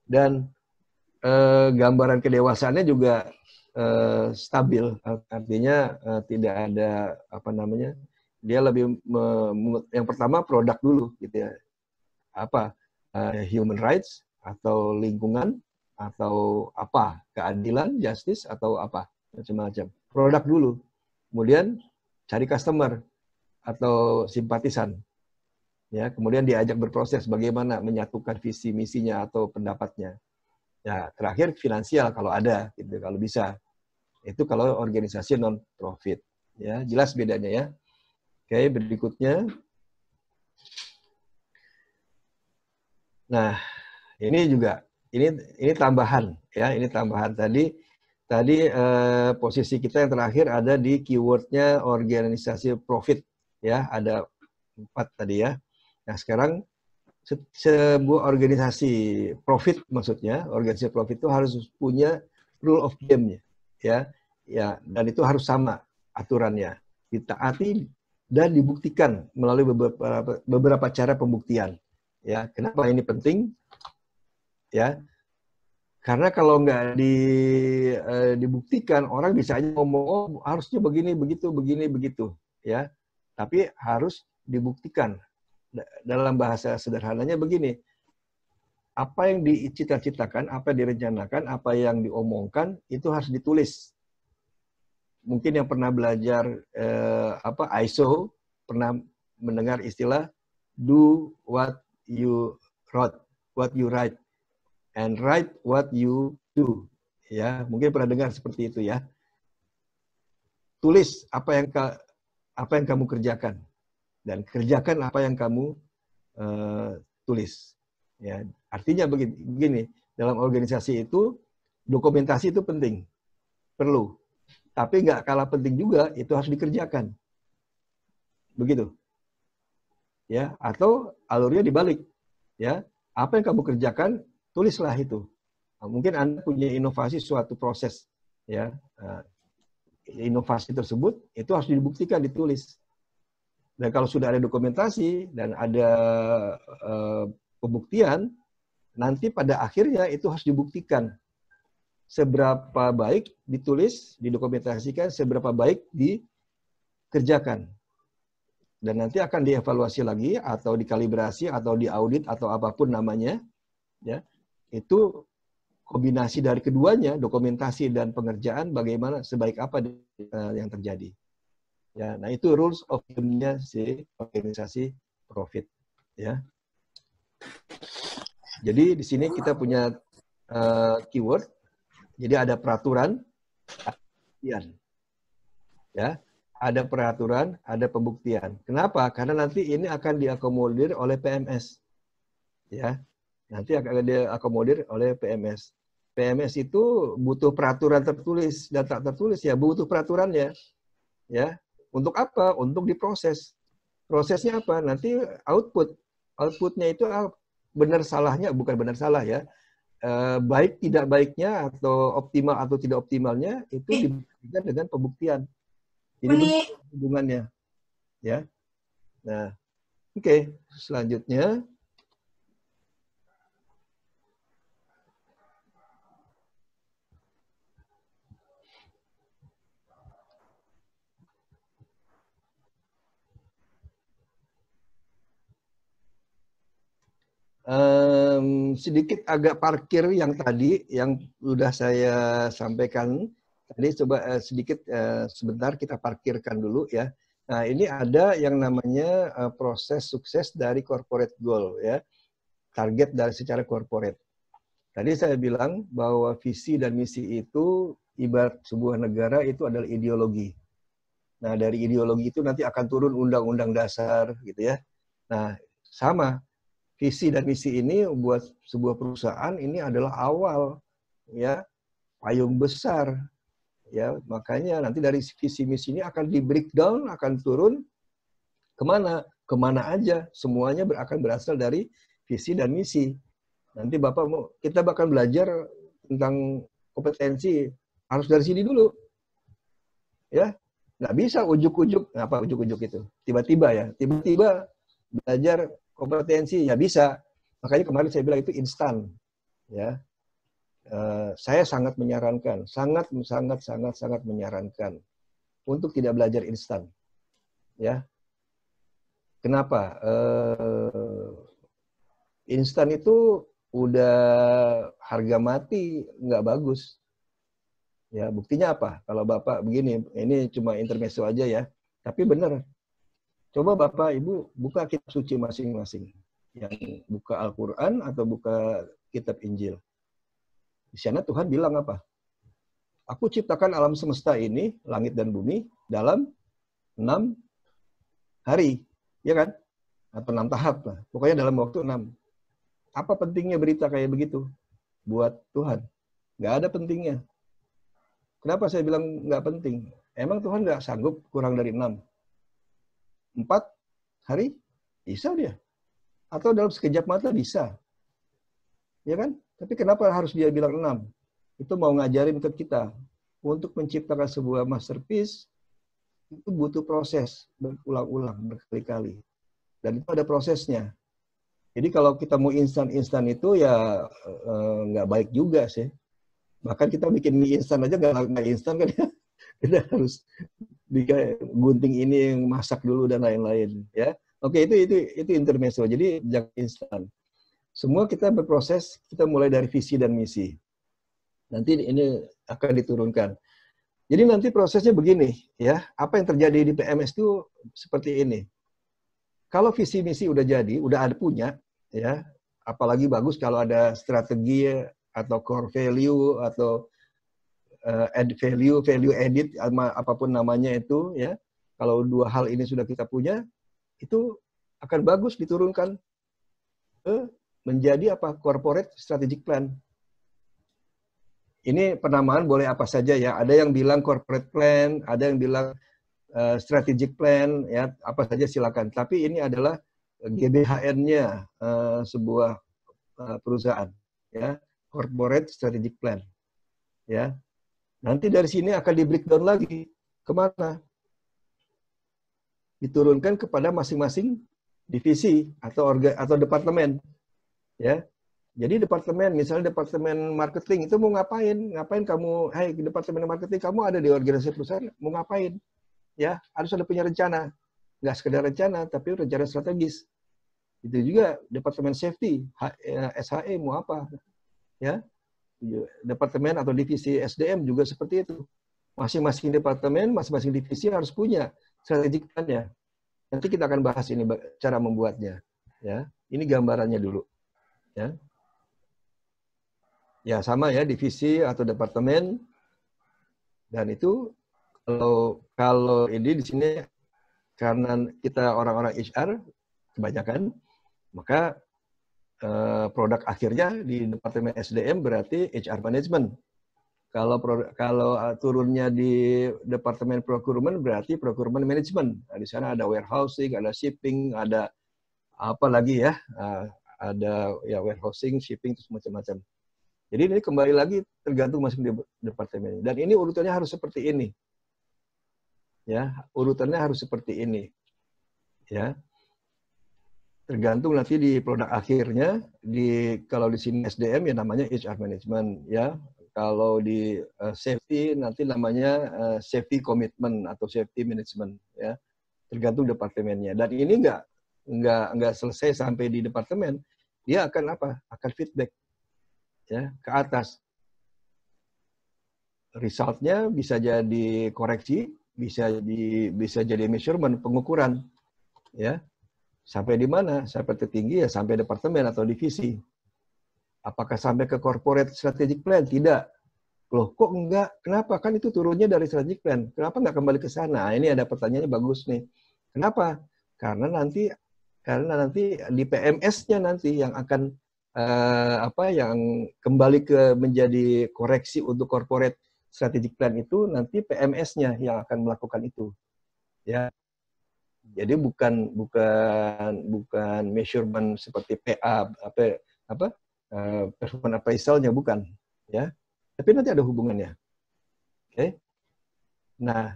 Dan gambaran kedewasaannya juga stabil, artinya tidak ada dia lebih yang pertama produk dulu gitu ya. Human rights atau lingkungan atau apa, keadilan, justice atau apa, macam-macam. Produk dulu. Kemudian cari customer atau simpatisan. Ya, kemudian diajak berproses bagaimana menyatukan visi misinya atau pendapatnya. Ya, terakhir finansial kalau ada gitu, kalau bisa. Itu kalau organisasi non profit. Ya, jelas bedanya ya. Oke, berikutnya Nah, ini juga ini tambahan ya, ini tambahan tadi posisi kita yang terakhir ada di keywordnya organisasi profit ya, ada 4 tadi ya. Nah sekarang sebuah organisasi profit, maksudnya organisasi profit itu harus punya rule of game-nya ya, dan itu harus sama aturannya, ditaati dan dibuktikan melalui beberapa cara pembuktian ya. Kenapa ini penting ya? Karena kalau nggak dibuktikan, orang bisa aja ngomong, oh harusnya begini, begitu ya. Tapi harus dibuktikan. Dalam bahasa sederhananya begini, apa yang dicita-citakan, apa yang direncanakan, apa yang diomongkan, itu harus ditulis. Mungkin yang pernah belajar ISO, pernah mendengar istilah do what you write. And write what you do. Ya, mungkin pernah dengar seperti itu ya. Tulis apa yang kamu kerjakan dan kerjakan apa yang kamu tulis. Ya, artinya begini, dalam organisasi itu dokumentasi itu penting, perlu. Tapi nggak kalah penting juga itu harus dikerjakan. Begitu. Ya, atau alurnya dibalik. Ya, apa yang kamu kerjakan tulislah itu. Nah, mungkin Anda punya inovasi suatu proses, ya. Inovasi tersebut itu harus dibuktikan, ditulis. Dan kalau sudah ada dokumentasi dan ada pembuktian, nanti pada akhirnya itu harus dibuktikan. Seberapa baik ditulis, didokumentasikan, seberapa baik dikerjakan. Dan nanti akan dievaluasi lagi, atau dikalibrasi, atau diaudit, atau apapun namanya, ya. Itu kombinasi dari keduanya, dokumentasi dan pengerjaan, bagaimana sebaik apa yang terjadi. Ya, nah itu rules of game-nya si organisasi profit. Ya. Jadi di sini kita punya keyword. Jadi ada peraturan, ada pembuktian. Ya, ada peraturan, ada pembuktian. Kenapa? Karena nanti ini akan diakomodir oleh PMS. Ya. Nanti akan diakomodir oleh PMS. PMS itu butuh peraturan tertulis dan tak tertulis, ya butuh peraturannya. Ya. Untuk apa? Untuk diproses. Prosesnya apa? Nanti output. Outputnya itu benar salahnya, bukan benar salah ya. Baik tidak baiknya atau optimal atau tidak optimalnya itu dibuktikan dengan pembuktian. Jadi hubungannya. Ya. Nah, oke. Selanjutnya. Sedikit agak parkir yang tadi, yang sudah saya sampaikan. Tadi coba sedikit sebentar kita parkirkan dulu ya. Nah ini ada yang namanya proses sukses dari corporate goal ya. Target dari secara corporate. Tadi saya bilang bahwa visi dan misi itu ibarat sebuah negara itu adalah ideologi. Nah dari ideologi itu nanti akan turun undang-undang dasar gitu ya. Nah sama. Visi dan misi ini buat sebuah perusahaan ini adalah awal ya, payung besar ya. Makanya nanti dari visi misi ini akan di breakdown, akan turun kemana aja, semuanya akan berasal dari visi dan misi. Nanti kita bakal belajar tentang kompetensi, harus dari sini dulu ya. Nggak bisa ujuk-ujuk, apa ujuk-ujuk itu tiba-tiba belajar kompetensi, ya bisa. Makanya kemarin saya bilang itu instan. Ya, saya sangat menyarankan, sangat menyarankan untuk tidak belajar instan. Ya, kenapa? Instan itu udah harga mati, nggak bagus. Ya, buktinya apa? Kalau Bapak begini, ini cuma intermezzo aja ya. Tapi benar. Coba Bapak, Ibu buka kitab suci masing-masing. Yang buka Al-Quran atau buka kitab Injil. Di sana Tuhan bilang apa? Aku ciptakan alam semesta ini, langit dan bumi, dalam 6 hari. Ya kan? atau 6 tahap lah. Pokoknya dalam waktu 6. Apa pentingnya berita kayak begitu buat Tuhan? Nggak ada pentingnya. Kenapa saya bilang nggak penting? Emang Tuhan nggak sanggup kurang dari 6? 4 hari? Bisa dia. Atau dalam sekejap mata bisa. Ya kan? Tapi kenapa harus dia bilang 6? Itu mau ngajarin ke kita. Untuk menciptakan sebuah masterpiece, itu butuh proses. Berulang-ulang, berkali-kali. Dan itu ada prosesnya. Jadi kalau kita mau instan-instan itu ya nggak baik juga sih. Bahkan kita bikin mie instan aja nggak instan kan ya. Kita harus gunting ini, masak dulu dan lain-lain ya. Oke, itu intermezzo. Jadi jangan instan. Semua kita berproses, kita mulai dari visi dan misi. Nanti ini akan diturunkan. Jadi nanti prosesnya begini ya. Apa yang terjadi di PMS itu seperti ini. Kalau visi misi udah jadi, udah ada punya ya, apalagi bagus kalau ada strategi atau core value atau add value, value edit, apapun namanya itu ya. Kalau dua hal ini sudah kita punya, itu akan bagus diturunkan menjadi apa? Corporate strategic plan. Ini penamaan boleh apa saja ya. Ada yang bilang corporate plan, ada yang bilang strategic plan, ya apa saja silakan. Tapi ini adalah GBHN-nya sebuah perusahaan, ya, corporate strategic plan, ya. Nanti dari sini akan di breakdown lagi kemana? Diturunkan kepada masing-masing divisi atau departemen, ya. Jadi departemen, misalnya departemen marketing itu mau ngapain? Ngapain kamu? Hai, departemen marketing, kamu ada di organisasi perusahaan, mau ngapain? Ya, harus ada punya rencana. Nggak sekedar rencana, tapi rencana strategis. Itu juga departemen safety, SHE mau apa? Ya, departemen atau divisi SDM juga seperti itu. Masing-masing departemen, masing-masing divisi harus punya strategic plan-nya. Nanti kita akan bahas ini cara membuatnya. Ya, ini gambarannya dulu. Ya, ya sama ya, divisi atau departemen. Dan itu kalau ini di sini karena kita orang-orang HR kebanyakan, maka produk akhirnya di departemen SDM berarti HR management. Kalau turunnya di departemen procurement berarti procurement management. Nah, di sana ada warehousing, ada shipping, ada apa lagi ya? Ada ya warehousing, shipping, terus macam-macam. Jadi ini kembali lagi tergantung masing departemen. Dan ini urutannya harus seperti ini. Ya, urutannya harus seperti ini. Ya. Tergantung nanti di produk akhirnya, kalau di sini SDM ya namanya HR management ya. Kalau di safety nanti namanya safety commitment atau safety management ya. Tergantung departemennya. Dan ini enggak selesai sampai di departemen. Dia akan apa? Akan feedback ya ke atas. Resultnya bisa jadi koreksi, bisa jadi measurement, pengukuran ya. Sampai di mana? Sampai tertinggi ya sampai departemen atau divisi. Apakah sampai ke corporate strategic plan? Tidak. Loh, kok enggak? Kenapa? Kan itu turunnya dari strategic plan. Kenapa enggak kembali ke sana? Nah, ini ada pertanyaannya bagus nih. Kenapa? Karena nanti di PMS-nya nanti yang akan yang kembali ke menjadi koreksi untuk corporate strategic plan itu nanti PMS-nya yang akan melakukan itu. Ya. Jadi bukan measurement seperti PA performance appraisal-nya bukan, ya. Tapi nanti ada hubungannya. Oke. Nah,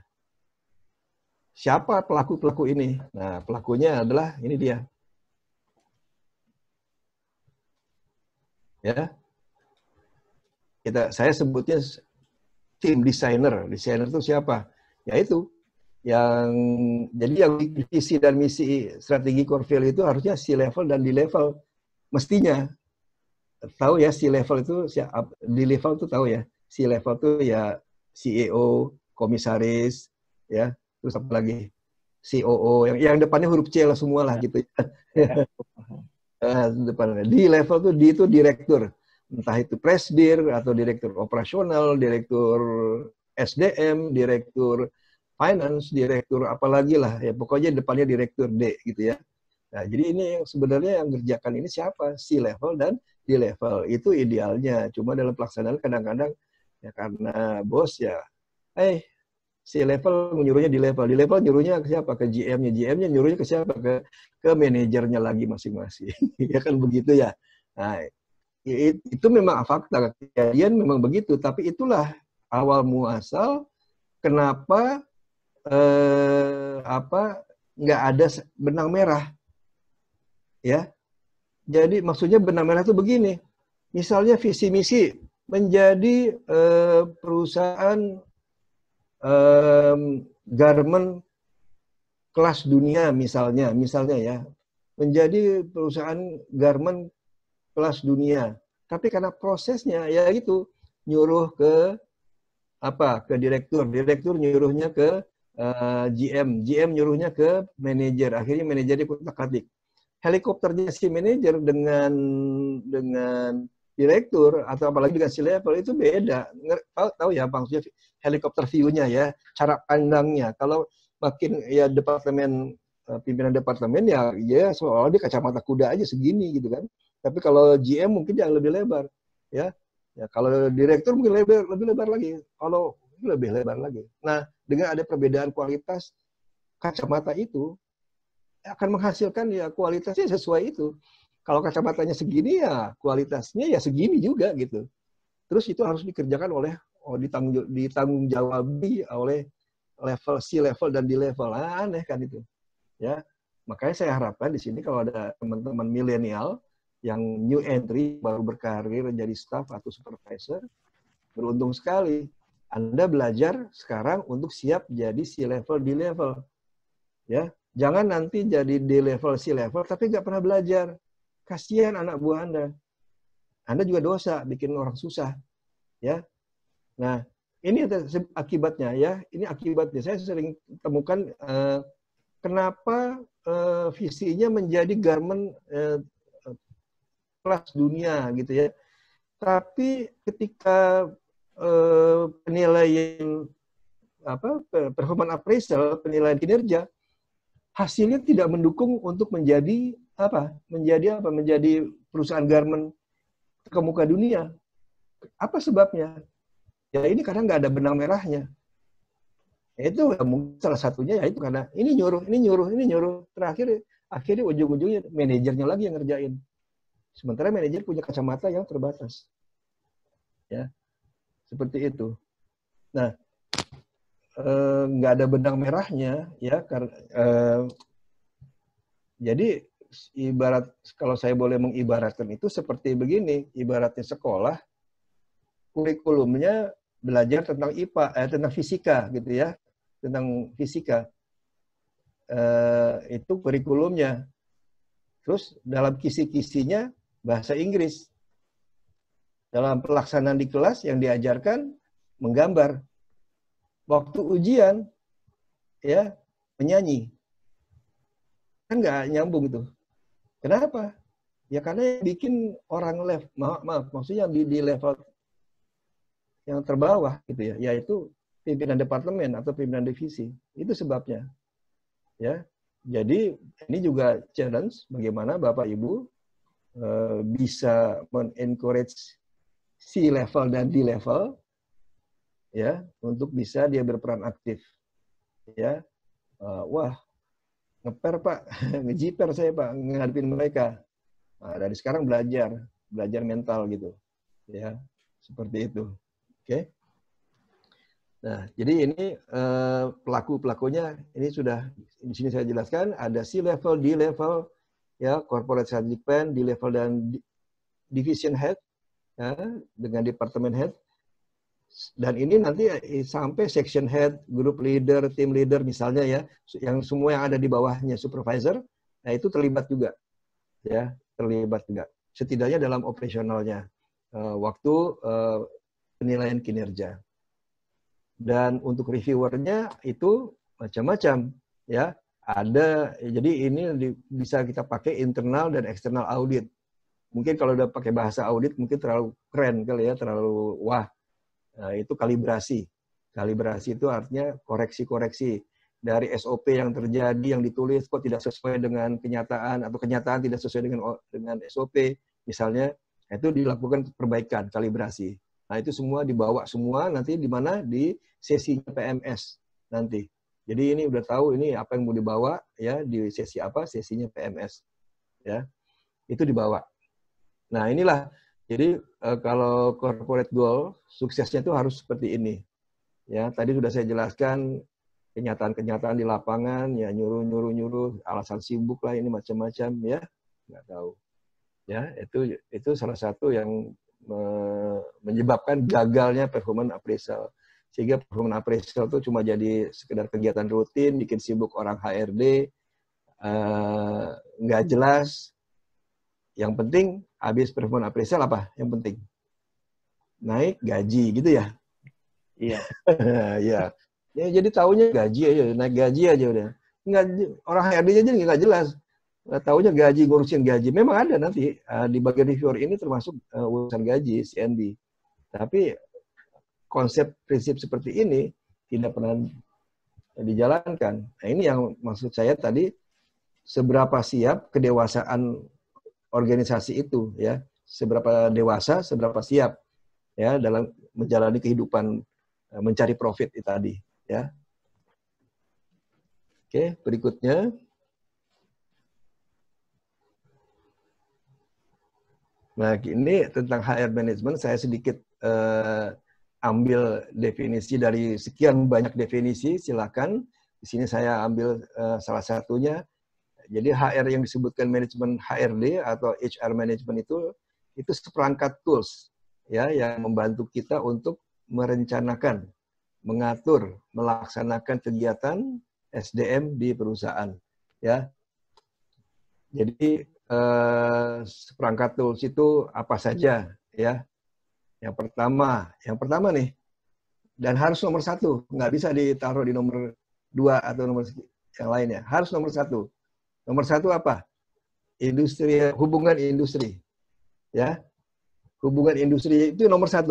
siapa pelaku-pelaku ini? Nah, pelakunya adalah ini dia. Ya. Saya sebutnya tim designer. Designer itu siapa? Yaitu yang visi dan misi strategi core value itu harusnya C-level dan D-level mestinya tahu ya. C-level itu D-level itu tahu ya. C-level itu ya CEO, komisaris ya, terus apa lagi COO yang depannya huruf C lah semua lah gitu ya. Depannya D-level itu D itu direktur, entah itu presdir atau direktur operasional, direktur SDM, direktur finance, direktur apalagi lah ya, pokoknya depannya direktur D gitu ya. Nah, jadi ini yang sebenarnya yang ngerjakan ini siapa? C-level dan D-level. Itu idealnya. Cuma dalam pelaksanaan kadang-kadang ya karena bos ya, C-level menyuruhnya D-level. D-level nyuruhnya ke siapa? Ke GM-nya. GM-nya nyuruhnya ke siapa? Ke manajernya lagi masing-masing. Ya kan begitu ya. Nah, itu memang fakta. Kejadian memang begitu. Tapi itulah awal muasal kenapa nggak ada benang merah. Ya, jadi maksudnya benang merah itu begini, misalnya visi misi menjadi perusahaan garment kelas dunia misalnya ya, menjadi perusahaan garment kelas dunia, tapi karena prosesnya ya itu nyuruh ke direktur nyuruhnya ke GM nyuruhnya ke manajer, akhirnya manajer dikutak-atik. Helikopternya si manajer dengan direktur atau apalagi dengan si level itu beda. Tahu ya maksudnya helikopter view-nya ya, cara pandangnya. Kalau makin ya pimpinan departemen ya seolah dia kacamata kuda aja segini gitu kan. Tapi kalau GM mungkin yang lebih lebar ya. Ya kalau direktur mungkin lebih lebar lagi. Kalau lebih lebar lagi. Nah, dengan ada perbedaan kualitas kacamata itu akan menghasilkan ya kualitasnya sesuai itu. Kalau kacamatanya segini ya kualitasnya ya segini juga gitu. Terus itu harus dikerjakan oleh ditanggung jawabi oleh level C-level dan D-level. Aneh kan itu. Ya. Makanya saya harapkan di sini kalau ada teman-teman milenial yang new entry baru berkarir jadi staff atau supervisor, beruntung sekali Anda belajar sekarang untuk siap jadi C-level, D-level. Ya. Jangan nanti jadi D-level, C-level, tapi nggak pernah belajar. Kasihan anak buah Anda. Anda juga dosa, bikin orang susah. Ya. Nah, ini akibatnya ya. Ini akibatnya. Saya sering temukan kenapa visinya menjadi garment kelas dunia gitu ya. Tapi ketika penilaian performance appraisal, penilaian kinerja, hasilnya tidak mendukung untuk menjadi menjadi perusahaan garment ke muka dunia. Apa sebabnya? Ya ini karena nggak ada benang merahnya. Itu ya, mungkin salah satunya ya itu karena ini nyuruh. Akhirnya ujung-ujungnya manajernya lagi yang ngerjain. Sementara manajer punya kacamata yang terbatas. Ya, seperti itu. Nah, nggak ada benang merahnya ya jadi ibarat kalau saya boleh mengibaratkan itu seperti begini, ibaratnya sekolah kurikulumnya belajar tentang IPA tentang fisika gitu ya, tentang fisika itu kurikulumnya, terus dalam kisi-kisinya bahasa Inggris, dalam pelaksanaan di kelas yang diajarkan menggambar. Waktu ujian, ya menyanyi, kan nggak nyambung itu. Kenapa? Ya karena yang bikin orang maksudnya di level yang terbawah gitu ya, yaitu pimpinan departemen atau pimpinan divisi. Itu sebabnya. Ya, jadi ini juga challenge bagaimana Bapak Ibu bisa men-encourage C-level dan D-level. Ya, untuk bisa dia berperan aktif. Ya, wah, ngeper Pak, ngejiper saya Pak, ngadepin mereka. Nah, dari sekarang belajar mental gitu. Ya, seperti itu. Oke. Nah, jadi ini pelaku-pelakunya ini sudah di sini saya jelaskan, ada C-level, D-level, ya, corporate strategic plan, D-level dan division head, ya, dengan department head. Dan ini nanti sampai section head, group leader, team leader misalnya ya, yang semua yang ada di bawahnya supervisor, nah itu terlibat juga, ya terlibat juga. Setidaknya dalam operasionalnya waktu penilaian kinerja. Dan untuk reviewernya itu macam-macam, ya ada. Jadi ini bisa kita pakai internal dan eksternal audit. Mungkin kalau udah pakai bahasa audit mungkin terlalu keren kali ya, terlalu wah. Nah, itu kalibrasi. Kalibrasi itu artinya koreksi-koreksi. dari SOP yang terjadi, yang ditulis kok tidak sesuai dengan kenyataan, atau kenyataan tidak sesuai dengan SOP, misalnya, itu dilakukan perbaikan, kalibrasi. Nah, itu semua dibawa semua nanti di mana? Di sesinya PMS nanti. Jadi ini udah tahu ini apa yang mau dibawa ya di sesi apa? Sesinya PMS. Ya. Itu dibawa. Nah, inilah. Jadi kalau corporate goal suksesnya itu harus seperti ini. Ya, tadi sudah saya jelaskan kenyataan-kenyataan di lapangan, ya nyuruh, alasan sibuk lah ini macam-macam ya. Nggak tahu. Ya, itu salah satu yang menyebabkan gagalnya performance appraisal. Sehingga performance appraisal itu cuma jadi sekedar kegiatan rutin, bikin sibuk orang HRD, nggak jelas. Yang penting habis performance appraisal apa? Yang penting naik gaji gitu ya. Iya. Ya. Ya, jadi taunya gaji aja, naik gaji aja udah. Nggak, orang HRD aja nggak jelas. Taunya gaji, ngurusin gaji. Memang ada nanti di bagian reviewer ini termasuk urusan gaji, CNB. Tapi konsep prinsip seperti ini tidak pernah dijalankan. Nah, ini yang maksud saya tadi, seberapa siap kedewasaan organisasi itu ya, seberapa dewasa, seberapa siap ya dalam menjalani kehidupan mencari profit itu tadi ya. Oke, berikutnya. Nah, ini tentang HR management, saya sedikit ambil definisi dari sekian banyak definisi, silakan. Di sini saya ambil salah satunya. Jadi HR yang disebutkan manajemen HRD atau HR management itu seperangkat tools ya yang membantu kita untuk merencanakan, mengatur, melaksanakan kegiatan SDM di perusahaan ya. Jadi seperangkat tools itu apa saja ya? Yang pertama nih, dan harus nomor 1, nggak bisa ditaruh di nomor 2 atau nomor yang lainnya. Harus nomor 1. Nomor 1 apa? Hubungan industri, ya. Hubungan industri itu nomor 1.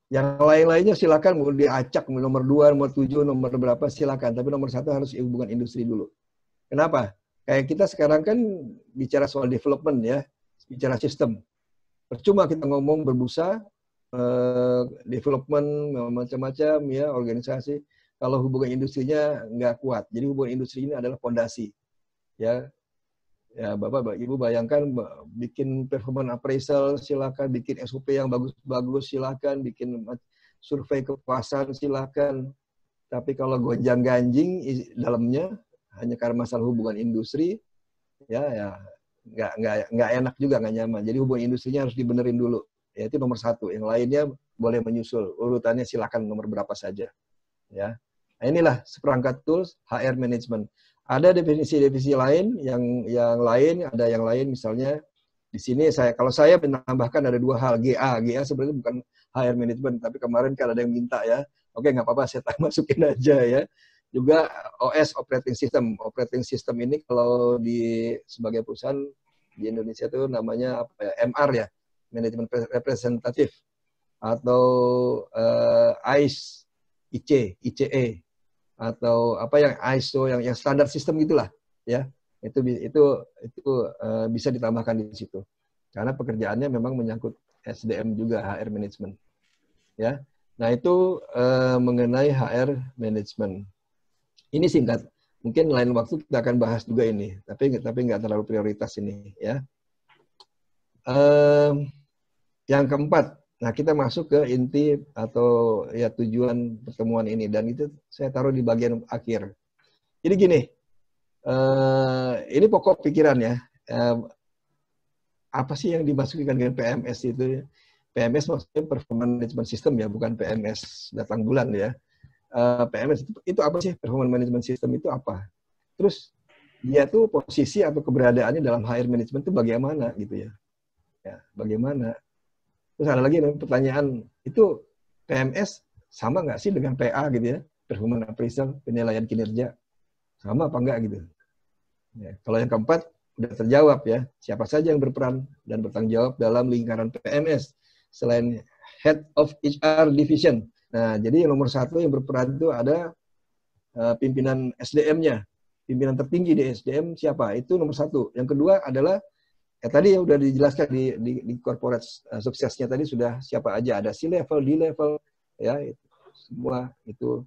Yang lain-lainnya silakan mau diacak nomor 2, nomor 7, nomor berapa silakan. Tapi nomor 1 harus hubungan industri dulu. Kenapa? Kayak kita sekarang kan bicara soal development ya, bicara sistem. Percuma kita ngomong berbusa, development macam-macam ya, organisasi. Kalau hubungan industrinya nggak kuat. Jadi hubungan industri ini adalah fondasi. Ya, Bapak, Ibu bayangkan bikin performance appraisal silakan, bikin SOP yang bagus-bagus silakan, bikin survei kepuasan silakan. Tapi kalau gonjang-ganjing dalamnya hanya karena masalah hubungan industri, ya nggak enak juga, nggak nyaman. Jadi hubungan industrinya harus dibenerin dulu. Ya, itu nomor 1. Yang lainnya boleh menyusul. Urutannya silakan nomor berapa saja. Ya, nah, inilah seperangkat tools HR management. Ada definisi-definisi lain yang lain, ada yang lain misalnya di sini kalau saya menambahkan ada 2 hal. GA sebenarnya bukan HR management, tapi kemarin kan ada yang minta ya. Oke, nggak apa-apa, saya masukin aja ya. Juga OS, operating system. Operating system ini kalau di sebagai perusahaan di Indonesia itu namanya apa ya? MR ya, manajemen representatif, atau ICE, atau apa yang ISO, yang standar sistem gitulah ya. Itu bisa ditambahkan di situ. Karena pekerjaannya memang menyangkut SDM juga, HR management. Ya. Nah, itu mengenai HR management. Ini singkat, mungkin lain waktu kita akan bahas juga ini, tapi nggak terlalu prioritas ini ya. Yang keempat, nah kita masuk ke inti atau ya tujuan pertemuan ini, dan itu saya taruh di bagian akhir. Jadi gini, ini pokok pikiran ya. Apa sih yang dimasukkan dengan PMS itu? PMS maksudnya Performance Management System ya, bukan PMS datang bulan ya. PMS itu apa sih? Performance Management System itu apa? Terus dia tuh posisi atau keberadaannya dalam HR management itu bagaimana gitu ya? Ya, bagaimana? Terus ada lagi pertanyaan, itu PMS sama nggak sih dengan PA gitu ya? Performance Appraisal, penilaian kinerja. Sama apa enggak gitu? Ya, kalau yang keempat udah terjawab ya, siapa saja yang berperan dan bertanggung jawab dalam lingkaran PMS selain Head of HR Division. Nah, jadi yang nomor 1 yang berperan itu ada pimpinan SDM-nya, pimpinan tertinggi di SDM siapa? Itu nomor satu. Yang kedua adalah tadi udah dijelaskan di corporate suksesnya tadi sudah siapa aja, ada C-level, D-level, ya semua itu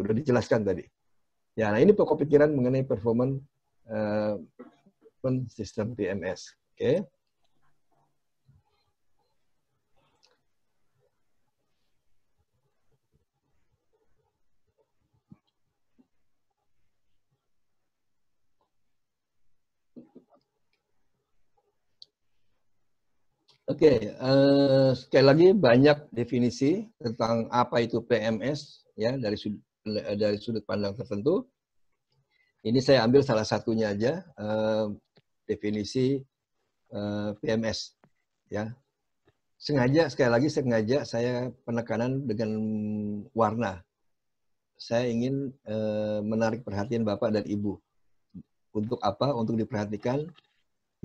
udah dijelaskan tadi. Ya, nah ini pokok pikiran mengenai performance sistem PMS. Oke. Oke, sekali lagi banyak definisi tentang apa itu PMS ya dari sudut pandang tertentu. Ini saya ambil salah satunya aja, definisi PMS ya. Sekali lagi sengaja saya penekanan dengan warna. Saya ingin menarik perhatian Bapak dan Ibu. Untuk apa? Untuk diperhatikan,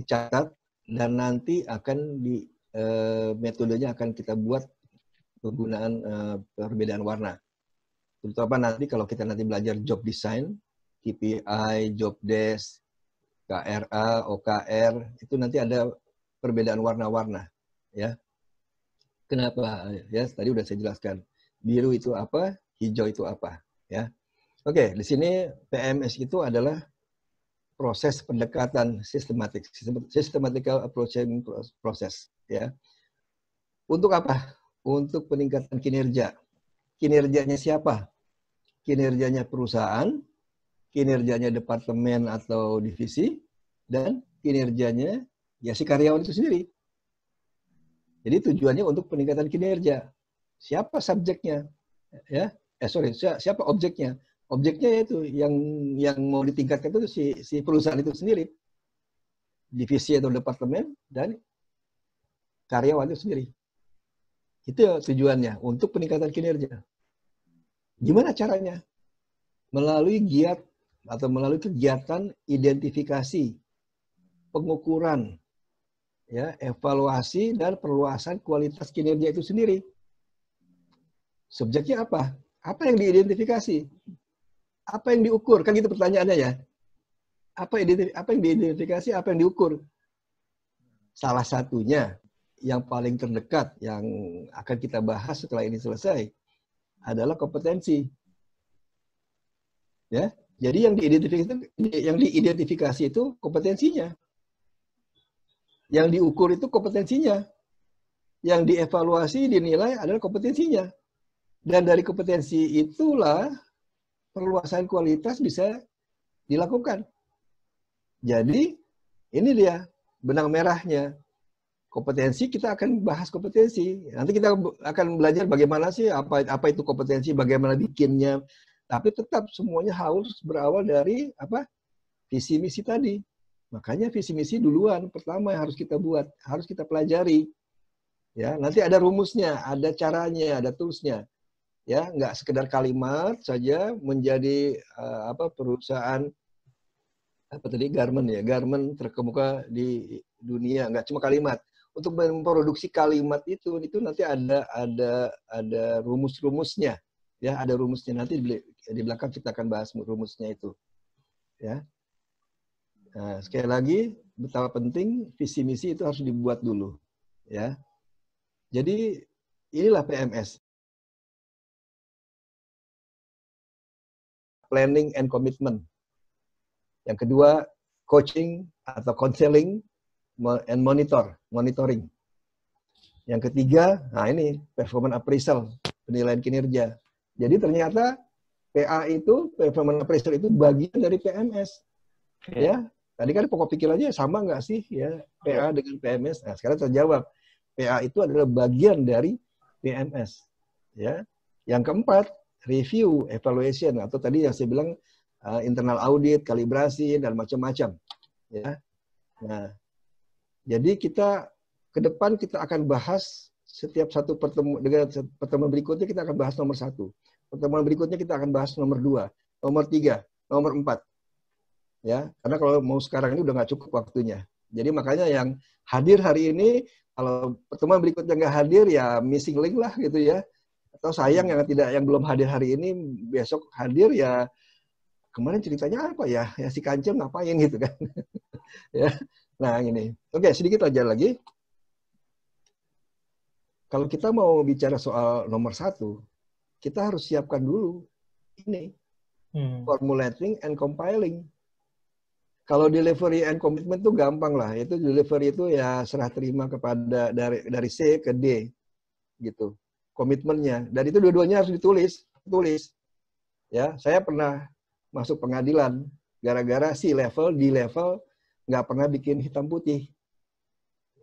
dicatat, dan nanti akan metodenya akan kita buat penggunaan perbedaan warna. Terutama nanti kalau kita nanti belajar job design, KPI, job desk, KRA, OKR, itu nanti ada perbedaan warna-warna. Ya. Kenapa? Ya, tadi udah saya jelaskan. Biru itu apa, hijau itu apa. Ya. Oke, di sini PMS itu adalah proses pendekatan sistematik, systematical approaching process, ya. Untuk apa? Untuk peningkatan kinerja. Kinerjanya siapa? Kinerjanya perusahaan, kinerjanya departemen atau divisi, dan kinerjanya ya si karyawan itu sendiri. Jadi tujuannya untuk peningkatan kinerja. Siapa subjeknya? Ya, siapa objeknya? Objeknya itu yang mau ditingkatkan itu si perusahaan itu sendiri, divisi atau departemen, dan karyawan itu sendiri. Itu tujuannya untuk peningkatan kinerja. Gimana caranya? Melalui giat atau melalui kegiatan identifikasi, pengukuran, ya, evaluasi dan perluasan kualitas kinerja itu sendiri. Subjeknya apa? Apa yang diidentifikasi? Apa yang diukur? Kan gitu pertanyaannya ya. Apa yang diidentifikasi, apa yang diukur? Salah satunya yang paling terdekat yang akan kita bahas setelah ini selesai adalah kompetensi. Ya. Jadi yang diidentifikasi itu kompetensinya. Yang diukur itu kompetensinya. Yang dievaluasi, dinilai adalah kompetensinya. Dan dari kompetensi itulah perluasan kualitas bisa dilakukan. Jadi, ini dia benang merahnya. Kompetensi, kita akan bahas kompetensi. Nanti kita akan belajar bagaimana sih, apa itu kompetensi, bagaimana bikinnya. Tapi tetap semuanya harus berawal dari visi misi tadi. Makanya visi misi duluan, pertama yang harus kita buat, harus kita pelajari. Ya, nanti ada rumusnya, ada caranya, ada toolsnya. Ya, nggak sekedar kalimat saja menjadi perusahaan garment terkemuka di dunia, nggak cuma kalimat. Untuk memproduksi kalimat itu nanti ada rumus-rumusnya, ya, ada rumusnya. Nanti di belakang kita akan bahas rumusnya itu, ya. Nah, sekali lagi betapa penting visi misi itu harus dibuat dulu, ya. Jadi inilah PMS. Planning and commitment. Yang kedua, coaching atau counseling and monitoring. Yang ketiga, nah ini performance appraisal, penilaian kinerja. Jadi ternyata PA itu, performance appraisal itu bagian dari PMS. Ya, tadi kan pokok pikirannya sama nggak sih ya PA dengan PMS? Nah, sekarang terjawab. PA itu adalah bagian dari PMS. Ya. Yang keempat, review, evaluation, atau tadi yang saya bilang internal audit, kalibrasi, dan macam-macam. Ya. Nah, jadi kita ke depan kita akan bahas setiap satu pertemuan berikutnya kita akan bahas nomor 1. Pertemuan berikutnya kita akan bahas nomor 2, nomor 3, nomor 4. Ya, karena kalau mau sekarang ini udah nggak cukup waktunya. Jadi makanya yang hadir hari ini, kalau pertemuan berikutnya nggak hadir, ya missing link lah gitu ya. Atau sayang yang belum hadir hari ini besok hadir ya kemarin ceritanya apa ya? Ya si Kancil ngapain gitu kan. Ya. Nah, ini. Oke, sedikit aja lagi. Kalau kita mau bicara soal nomor 1, kita harus siapkan dulu ini. Formulating and compiling. Kalau delivery and commitment itu gampang lah. Itu delivery itu ya serah terima kepada dari C ke D gitu. Komitmennya. Dan itu dua-duanya harus ditulis. Ya, saya pernah masuk pengadilan gara-gara C level, D level nggak pernah bikin hitam putih.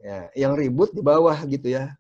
Ya, yang ribut di bawah gitu ya.